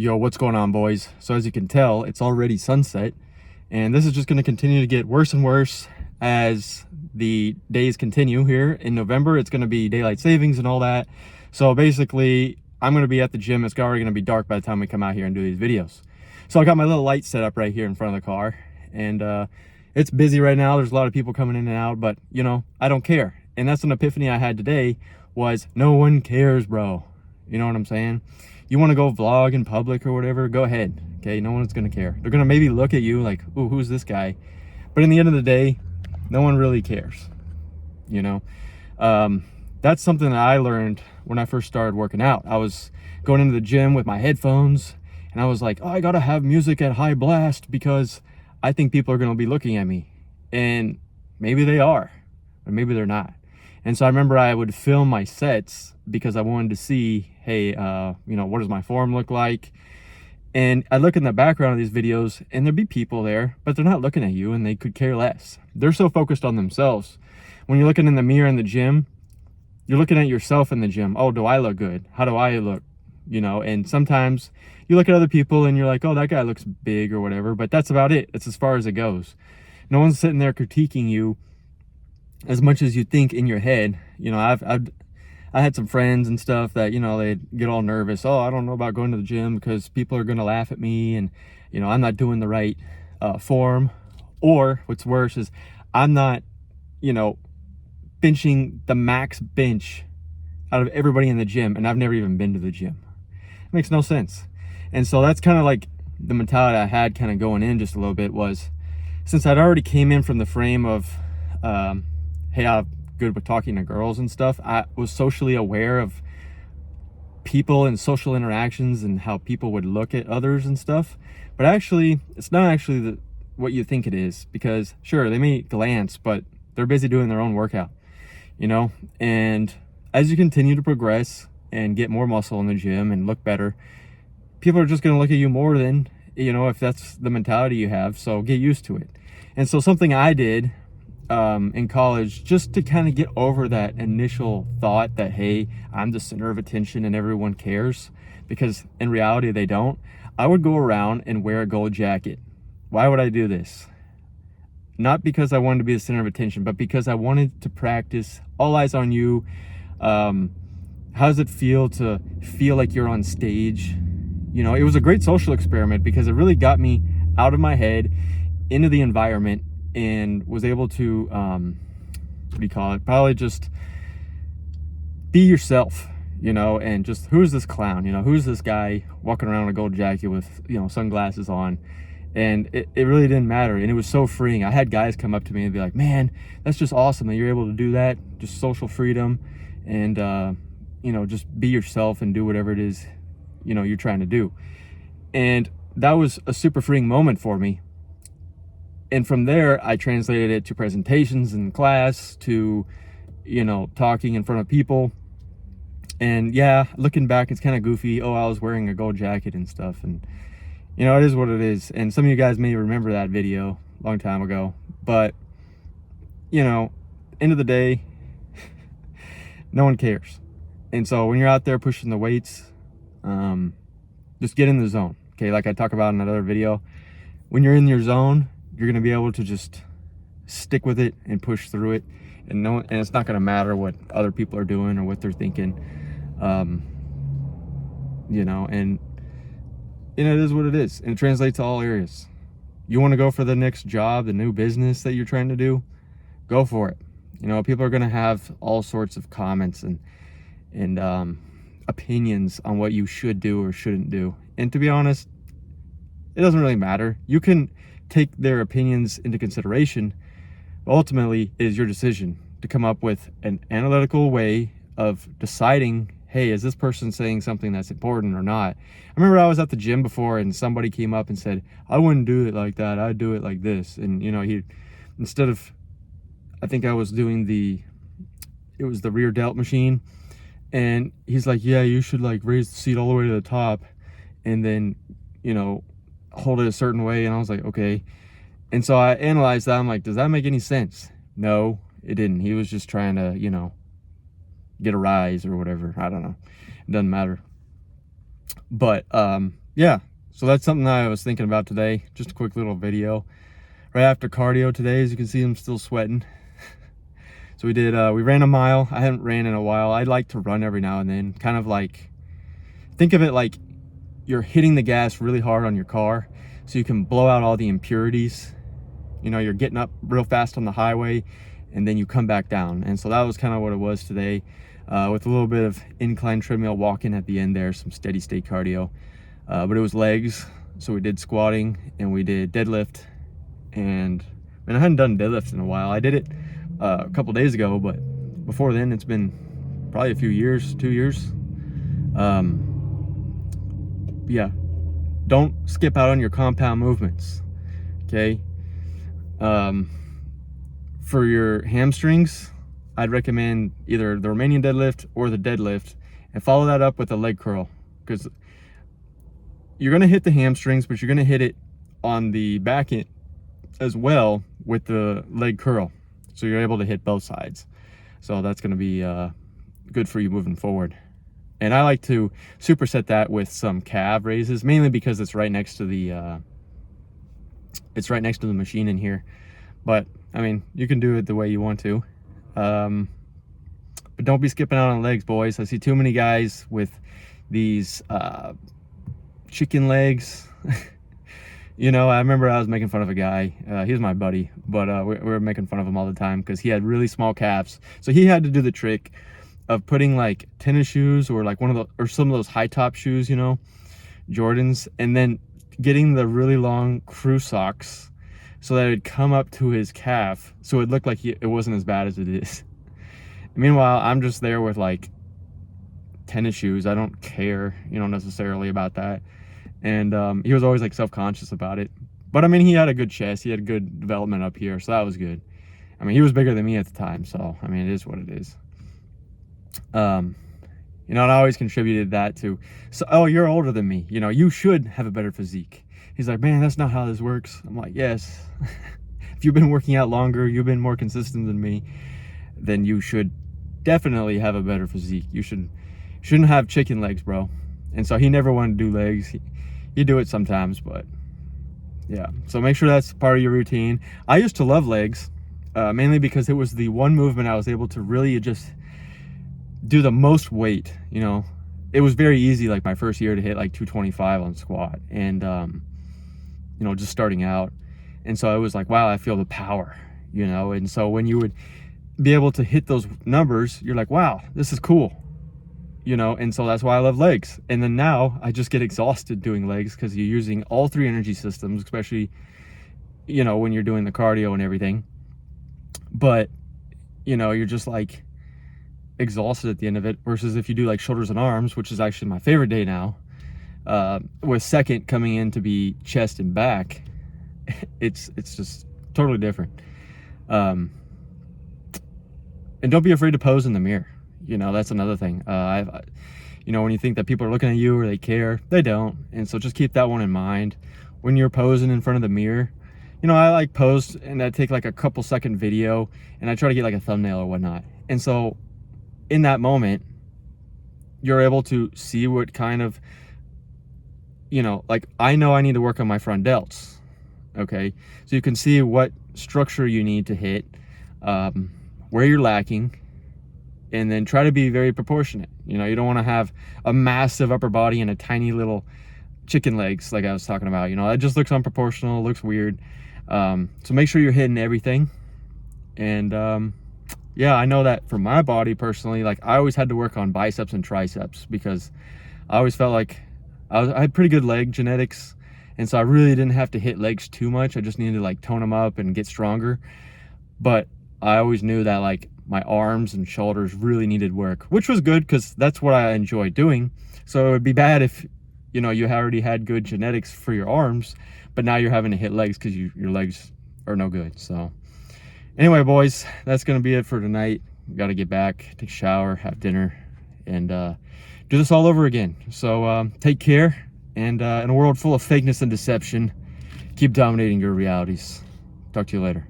Yo, what's going on, boys? So as you can tell, it's already sunset, and this is just going to continue to get worse and worse as the days continue. Here in November, it's going to be daylight savings and all that. So basically, I'm going to be at the gym. It's already going to be dark by the time we come out here and do these videos. So I got my little light set up right here in front of the car, and it's busy right now. There's a lot of people coming in and out, but you know, I don't care. And that's an epiphany I had today, was no one cares, bro. You know what I'm saying? You want to go vlog in public or whatever, go ahead. Okay, no one's gonna care. They're gonna maybe look at you like, ooh, who's this guy? But in the end of the day, no one really cares. You know, that's something that I learned when I first started working out. I was going into the gym with my headphones, and I was like, oh, I gotta have music at high blast because I think people are gonna be looking at me. And maybe they are, or maybe they're not. And so I remember I would film my sets because I wanted to see, hey, you know, what does my form look like? And I look in the background of these videos and there'd be people there, but they're not looking at you and they could care less. They're so focused on themselves. When you're looking in the mirror in the gym, you're looking at yourself in the gym. Oh, do I look good? How do I look? You know, and sometimes you look at other people and you're like, oh, that guy looks big or whatever, but that's about it. It's as far as it goes. No one's sitting there critiquing you as much as you think in your head. You know, I had some friends and stuff that, you know, they get all nervous. Oh, I don't know about going to the gym because people are going to laugh at me, and, you know, I'm not doing the right form. Or what's worse is I'm not, you know, benching the max bench out of everybody in the gym, and I've never even been to the gym. It makes no sense. And so that's kind of like the mentality I had kind of going in just a little bit, was since I'd already came in from the frame of, hey, I'm good with talking to girls and stuff, I was socially aware of people and social interactions and how people would look at others and stuff. But actually, it's not actually what you think it is, because sure, they may glance, but they're busy doing their own workout, you know? And as you continue to progress and get more muscle in the gym and look better, people are just going to look at you more than, you know, if that's the mentality you have. So get used to it. And so something I did in college, just to kind of get over that initial thought that, hey, I'm the center of attention and everyone cares, because in reality they don't, I would go around and wear a gold jacket. Why would I do this? Not because I wanted to be the center of attention, but because I wanted to practice all eyes on you. How does it feel to feel like you're on stage? You know, it was a great social experiment because it really got me out of my head, into the environment, and was able to, what do you call it? Probably just be yourself, you know, and just, who's this clown? You know, who's this guy walking around in a gold jacket with, you know, sunglasses on? And it really didn't matter. And it was so freeing. I had guys come up to me and be like, man, that's just awesome that you're able to do that. Just social freedom, and, you know, just be yourself and do whatever it is, you know, you're trying to do. And that was a super freeing moment for me. And from there, I translated it to presentations in class, to, you know, talking in front of people. And yeah, looking back, it's kind of goofy. Oh, I was wearing a gold jacket and stuff. And, you know, it is what it is. And some of you guys may remember that video a long time ago. But, you know, end of the day, no one cares. And so when you're out there pushing the weights, just get in the zone. Okay, like I talk about in another video, when you're in your zone, you're going to be able to just stick with it and push through it, and it's not going to matter what other people are doing or what they're thinking. You know, and it is what it is, and it translates to all areas. You want to go for the next job, the new business that you're trying to do, go for it. You know, people are going to have all sorts of comments and opinions on what you should do or shouldn't do. And to be honest, it doesn't really matter. You can take their opinions into consideration, but ultimately it is your decision to come up with an analytical way of deciding, hey, is this person saying something that's important or not? I remember I was at the gym before and somebody came up and said, I wouldn't do it like that, I'd do it like this. And, you know, instead of, I think I was doing it was the rear delt machine, and he's like, yeah, you should like raise the seat all the way to the top and then, you know, hold it a certain way. And I was like, okay. And so I analyzed that. I'm like, does that make any sense? No, it didn't. He was just trying to, you know, get a rise or whatever. I don't know. It doesn't matter. But yeah, so that's something that I was thinking about today. Just a quick little video right after cardio today. As you can see, I'm still sweating. So we ran a mile. I haven't ran in a while. I like to run every now and then, kind of like, think of it like you're hitting the gas really hard on your car so you can blow out all the impurities. You know, you're getting up real fast on the highway and then you come back down. And so that was kind of what it was today, with a little bit of incline treadmill walking at the end there, some steady state cardio. But it was legs. So we did squatting and we did deadlift. And I hadn't done deadlift in a while. I did it a couple days ago, but before then it's been probably a few years, 2 years. Yeah, don't skip out on your compound movements, okay? For your hamstrings, I'd recommend either the Romanian deadlift or the deadlift, and follow that up with a leg curl, because you're gonna hit the hamstrings, but you're gonna hit it on the back end as well with the leg curl. So you're able to hit both sides. So that's gonna be good for you moving forward. And I like to superset that with some calf raises, mainly because it's right next to the machine in here. But I mean, you can do it the way you want to. But don't be skipping out on legs, boys. I see too many guys with these chicken legs. You know, I remember I was making fun of a guy. He was my buddy, but we were making fun of him all the time because he had really small calves. So he had to do the trick of putting like tennis shoes or like some of those high top shoes, you know, Jordans, and then getting the really long crew socks so that it would come up to his calf, so it looked like it wasn't as bad as it is. Meanwhile, I'm just there with like tennis shoes. I don't care, you know, necessarily about that. And he was always like self-conscious about it. But I mean, he had a good chest. He had good development up here, so that was good. I mean, he was bigger than me at the time, so I mean, it is what it is. You know, and I always contributed that to, so, oh, you're older than me, you know, you should have a better physique. He's like, man, that's not how this works. I'm like, yes. If you've been working out longer, you've been more consistent than me, then you should definitely have a better physique. You shouldn't have chicken legs, bro. And so he never wanted to do legs. He do it sometimes, but yeah. So make sure that's part of your routine. I used to love legs, mainly because it was the one movement I was able to really just do the most weight. You know, it was very easy, like my first year, to hit like 225 on squat, and you know, just starting out. And so it was like, wow, I feel the power, you know. And so when you would be able to hit those numbers, you're like, wow, this is cool, you know. And so that's why I love legs. And then now I just get exhausted doing legs because you're using all three energy systems, especially, you know, when you're doing the cardio and everything. But you know, you're just like exhausted at the end of it, versus if you do like shoulders and arms, which is actually my favorite day now, with second coming in to be chest and back, it's just totally different. And don't be afraid to pose in the mirror. You know, that's another thing. You know, when you think that people are looking at you or they care, they don't. And so just keep that one in mind when you're posing in front of the mirror. You know, I like pose and I take like a couple second video and I try to get like a thumbnail or whatnot. And so in that moment, you're able to see what kind of, you know, like I know I need to work on my front delts. Okay. So you can see what structure you need to hit, where you're lacking, and then try to be very proportionate. You know, you don't want to have a massive upper body and a tiny little chicken legs like I was talking about. You know, it just looks unproportional, looks weird. So make sure you're hitting everything. And yeah, I know that for my body personally, like I always had to work on biceps and triceps because I always felt like I had pretty good leg genetics. And so I really didn't have to hit legs too much. I just needed to like tone them up and get stronger. But I always knew that like my arms and shoulders really needed work, which was good because that's what I enjoy doing. So it would be bad if, you know, you already had good genetics for your arms, but now you're having to hit legs because your legs are no good. So anyway, boys, that's going to be it for tonight. Got to get back, take a shower, have dinner, and do this all over again. So take care. And in a world full of fakeness and deception, keep dominating your realities. Talk to you later.